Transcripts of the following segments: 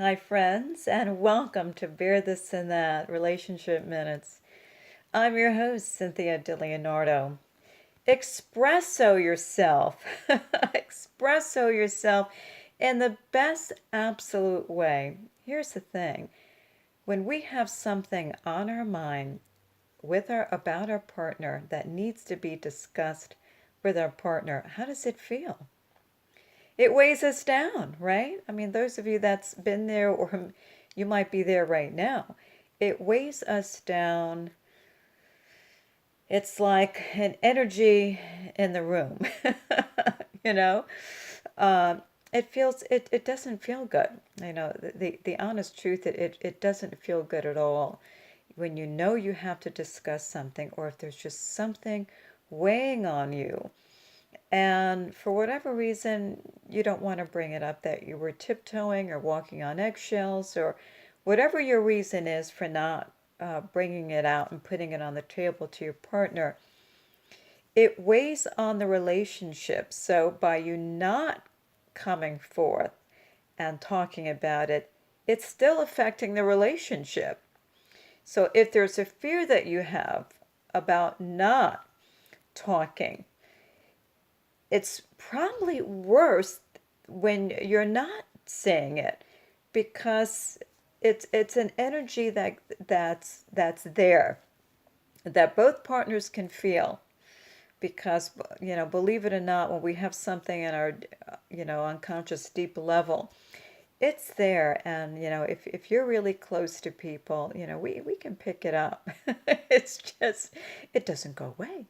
Hi, friends, and welcome to Bear This and That Relationship Minutes. I'm your host, Cynthia DeLeonardo. Espresso yourself. Espresso yourself in the best absolute way. Here's the thing when we have something on our mind about our partner that needs to be discussed with our partner, how does it feel? It weighs us down, right? I mean, those of you that's been there, or you might be there right now, it weighs us down. It's like an energy in the room, you know? Um, it doesn't feel good. The honest truth, it doesn't feel good at all when you know you have to discuss something, or if there's just something weighing on you. And for whatever reason, you don't want to bring it up, that you were tiptoeing or walking on eggshells, or whatever your reason is for not bringing it out and putting it on the table to your partner, it weighs on the relationship. So by you not coming forth and talking about it, it's still affecting the relationship. So if there's a fear that you have about not talking, it's probably worse when you're not saying it, because it's an energy that's there, that both partners can feel. Because believe it or not, when we have something in our unconscious deep level, it's there. And if you're really close to people, we can pick it up. It's just, it doesn't go away.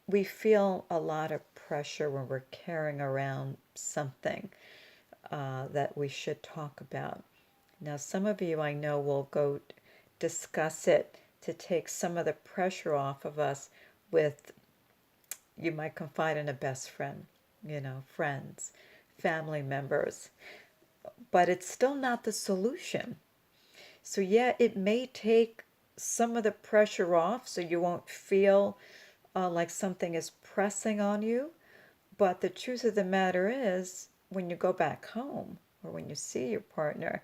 We feel a lot of pressure when we're carrying around something that we should talk about. Now, some of you I know will go discuss it to take some of the pressure off of us with, you might confide in a best friend, friends, family members, but it's still not the solution. So, yeah, it may take some of the pressure off so you won't feel like something is pressing on you. But the truth of the matter is, when you go back home or when you see your partner,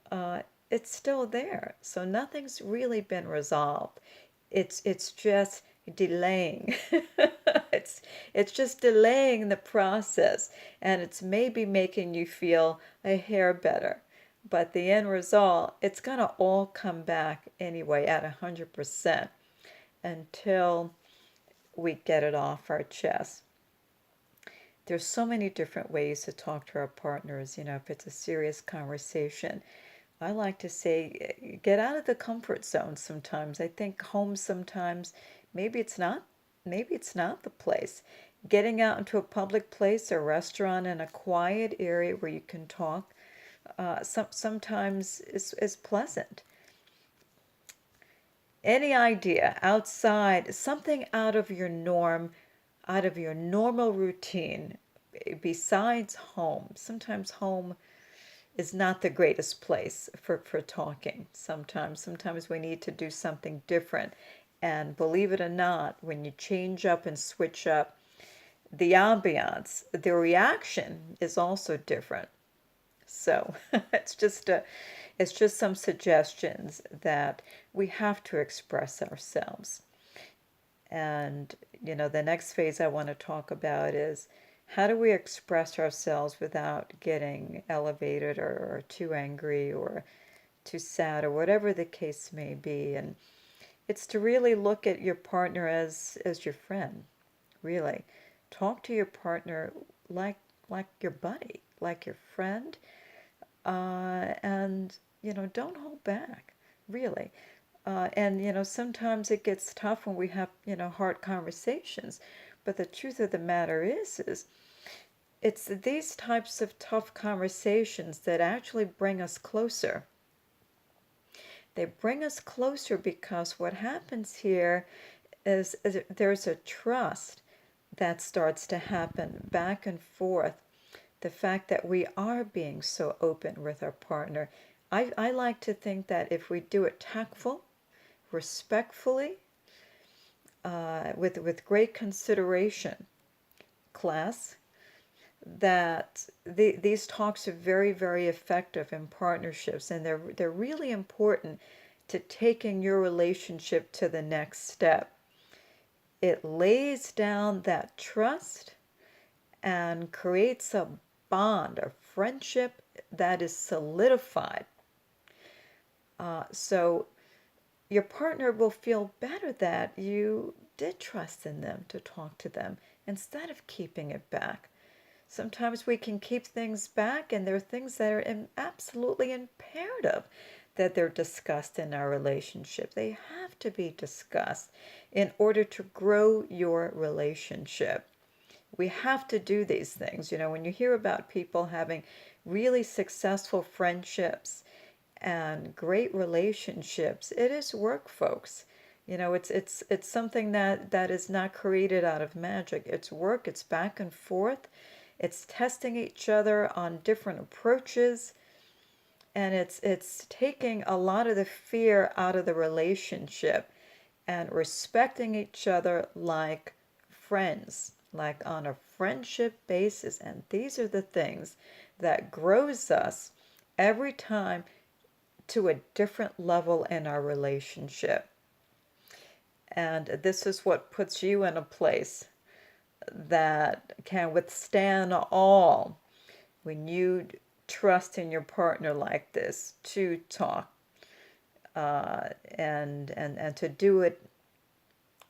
uh, it's still there. So nothing's really been resolved. It's just delaying. it's it's just delaying the process, and it's maybe making you feel a hair better. But the end result, it's gonna all come back anyway at 100% until we get it off our chest. There's so many different ways to talk to our partners, if it's a serious conversation. I like to say, get out of the comfort zone sometimes. I think home sometimes, maybe it's not, maybe it's not the place. Getting out into a public place, a restaurant, in a quiet area where you can talk, sometimes is pleasant. Any idea outside, something out of your norm, out of your normal routine, besides home. Sometimes home is not the greatest place for talking. Sometimes we need to do something different. And believe it or not, when you change up and switch up the ambiance, the reaction is also different. So it's just some suggestions that we have to express ourselves. And the next phase I want to talk about is, how do we express ourselves without getting elevated, or too angry, or too sad, or whatever the case may be. And it's to really look at your partner as your friend. Really, talk to your partner like your buddy, like your friend, and don't hold back. Really. And sometimes it gets tough when we have hard conversations, but the truth of the matter is it's these types of tough conversations that actually bring us closer. They bring us closer because what happens here is there's a trust that starts to happen back and forth. The fact that we are being so open with our partner. I like to think that if we do it tactful, respectfully, with great consideration, class, that these talks are very, very effective in partnerships, and they're really important to taking your relationship to the next step. It lays down that trust and creates a bond, a friendship that is solidified. So your partner will feel better that you did trust in them to talk to them instead of keeping it back. Sometimes we can keep things back, and there are things that are absolutely imperative that they're discussed in our relationship. They have to be discussed in order to grow your relationship. We have to do these things. When you hear about people having really successful friendships and great relationships, it is work, folks. It's something that is not created out of magic. It's work, it's back and forth. It's testing each other on different approaches, and it's taking a lot of the fear out of the relationship and respecting each other like friends, like on a friendship basis. And these are the things that grows us every time to a different level in our relationship. And this is what puts you in a place that can withstand all when you trust in your partner like this to talk, and to do it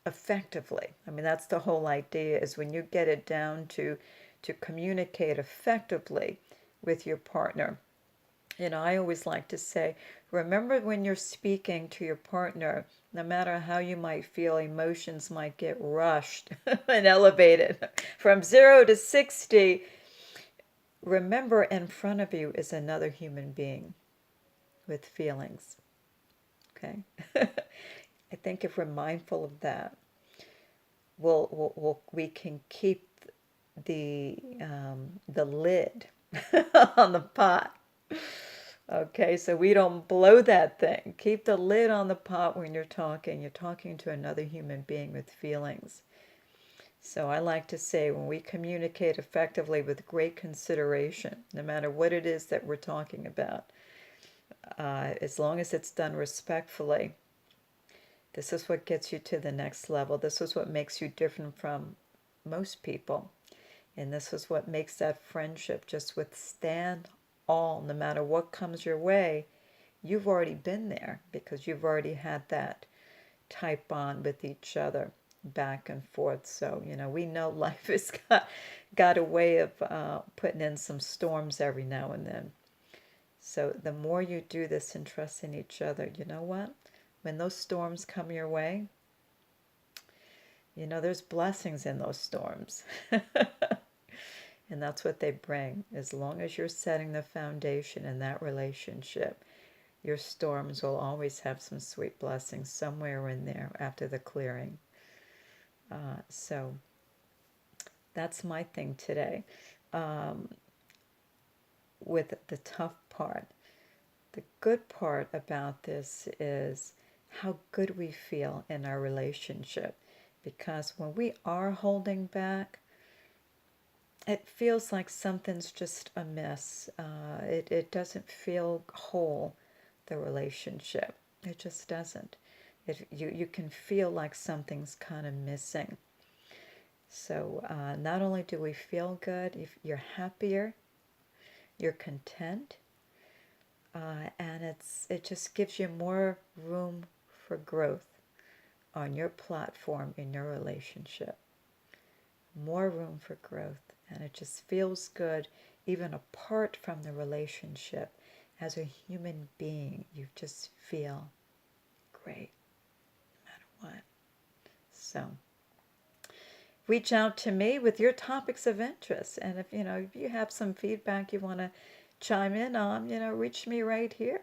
effectively. I mean, that's the whole idea, is when you get it down to communicate effectively with your partner. I always like to say, remember, when you're speaking to your partner, no matter how you might feel, emotions might get rushed and elevated from 0 to 60. Remember, in front of you is another human being with feelings. Okay? I think if we're mindful of that, we can keep the lid on the pot. Okay, so we don't blow that thing. Keep the lid on the pot when you're talking. You're talking to another human being with feelings. So I like to say, when we communicate effectively with great consideration, no matter what it is that we're talking about, as long as it's done respectfully, this is what gets you to the next level. This is what makes you different from most people. And this is what makes that friendship just withstand all, no matter what comes your way. You've already been there because you've already had that tight bond with each other back and forth. So, we know life has got a way of putting in some storms every now and then. So the more you do this and trust in each other, you know what? When those storms come your way, there's blessings in those storms. And that's what they bring. As long as you're setting the foundation in that relationship, your storms will always have some sweet blessings somewhere in there after the clearing. So that's my thing today. With the tough part, the good part about this is how good we feel in our relationship. Because when we are holding back, it feels like something's just amiss. It doesn't feel whole, the relationship. It just doesn't. You can feel like something's kind of missing. So not only do we feel good, if you're happier, you're content, and it just gives you more room for growth on your platform in your relationship. More room for growth, and it just feels good even apart from the relationship. As a human being, you just feel great no matter what. So reach out to me with your topics of interest, and if you have some feedback you want to chime in on, reach me right here.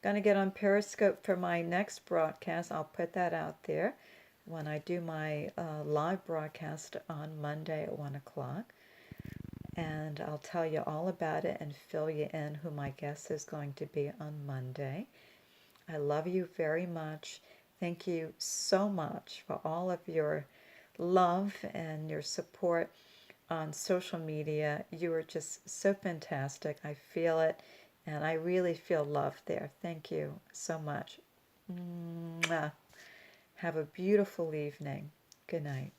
Going to get on Periscope for my next broadcast. I'll put that out there when I do my live broadcast on Monday at 1 o'clock. And I'll tell you all about it and fill you in who my guest is going to be on Monday. I love you very much. Thank you so much for all of your love and your support on social media. You are just so fantastic. I feel it, and I really feel love there. Thank you so much. Mwah. Have a beautiful evening. Good night.